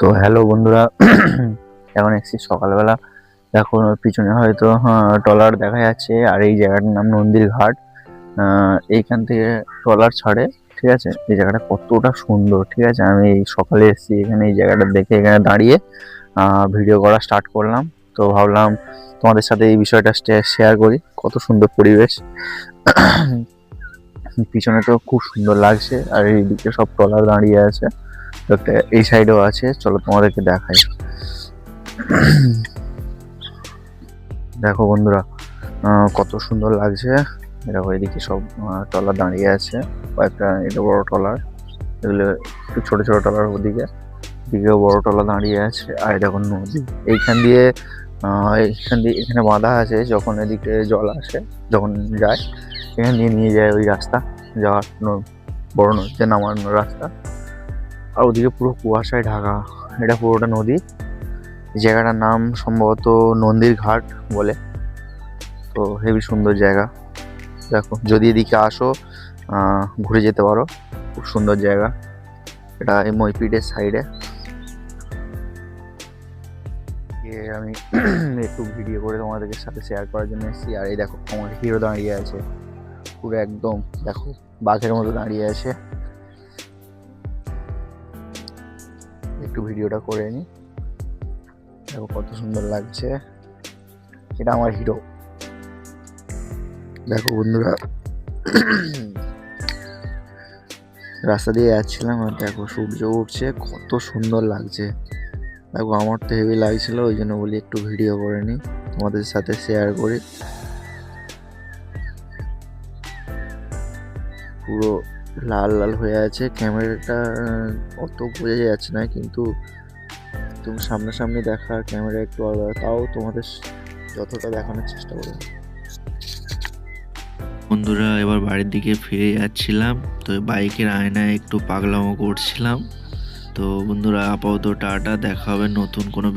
তো হ্যালো বন্ধুরা, এখন এসেছি সকালবেলা। দেখো পিছনে হয়তো ট্রলার দেখা যাচ্ছে, আর এই জায়গাটার নাম নন্দীর ঘাট। এইখান থেকে ট্রলার ছাড়ে, ঠিক আছে। এই জায়গাটা কতটা সুন্দর, ঠিক আছে। আমি এই সকালে এসেছি এখানে, এই জায়গাটা দেখে এখানে দাঁড়িয়ে ভিডিও করা স্টার্ট করলাম। তো ভাবলাম তোমাদের সাথে এই বিষয়টা শেয়ার করি, কত সুন্দর পরিবেশ। পিছনে তো খুব সুন্দর লাগছে, আর এইদিকে সব ট্রলার দাঁড়িয়ে আছে। তো একটা এই সাইডেও আছে, চলো তোমাদেরকে দেখাই। দেখো বন্ধুরা, কত সুন্দর লাগছে। দেখো এদিকে সব ট্রলার দাঁড়িয়ে আছে, কয়েকটা এটা বড় ট্রলার, এগুলো একটু ছোট ছোট ট্রলার। ওদিকে দিকেও বড় ট্রলার দাঁড়িয়ে আছে। আর দেখো নদী এইখান দিয়ে এখানে বাঁধা আছে, যখন এদিকে জল আসে, যখন যায় এখান দিয়ে নিয়ে যায় ওই রাস্তা যাওয়ার, বড় নদীতে নামানোর রাস্তা। আর ওদিকে পুরো কুয়াশায় ঢাকা, এটা পুরোটা নদী। জায়গাটার নাম সম্ভবত নন্দীর ঘাট বলে। তো হেবি সুন্দর জায়গা। দেখো যদি এদিকে আসো, ঘুরে যেতে পারো, খুব সুন্দর জায়গা। এটা এই মইপিডের সাইডে। আমি একটু ভিডিও করে তোমাদেরকে সাথে শেয়ার করার জন্য এসেছি। আর এই দেখো আমার হিরো দাঁড়িয়ে আছে, পুরো একদম দেখো বাঘের মতো দাঁড়িয়ে আছে। একটু ভিডিওটা করে নিই, দেখো কত সুন্দর লাগছে। এটা আমার হিরো। দেখো বন্ধুরা, রাস্তা দিয়ে যাচ্ছিলাম, আর দেখো সূর্য উঠছে, কত সুন্দর লাগছে। দেখো আমার তো হেভি লাগছিল, ওই জন্য বলি একটু ভিডিও করে নিই, তোমাদের সাথে শেয়ার করি। পুরো লাল লাল হয়ে আছে, ক্যামেরাটা অত বোঝা যাচ্ছে না, কিন্তু তুমি সামনাসামনি দেখা ক্যামেরা একটু আলাদা, তাও তোমাদের যতটা দেখানোর চেষ্টা করবো। বন্ধুরা, এবার বাড়ির দিকে ফিরে যাচ্ছিলাম, তো বাইকের আয়নায় একটু পাগলামো করছিলাম। তো বন্ধুরা, আপাতত টাটা, দেখা হবে নতুন কোনো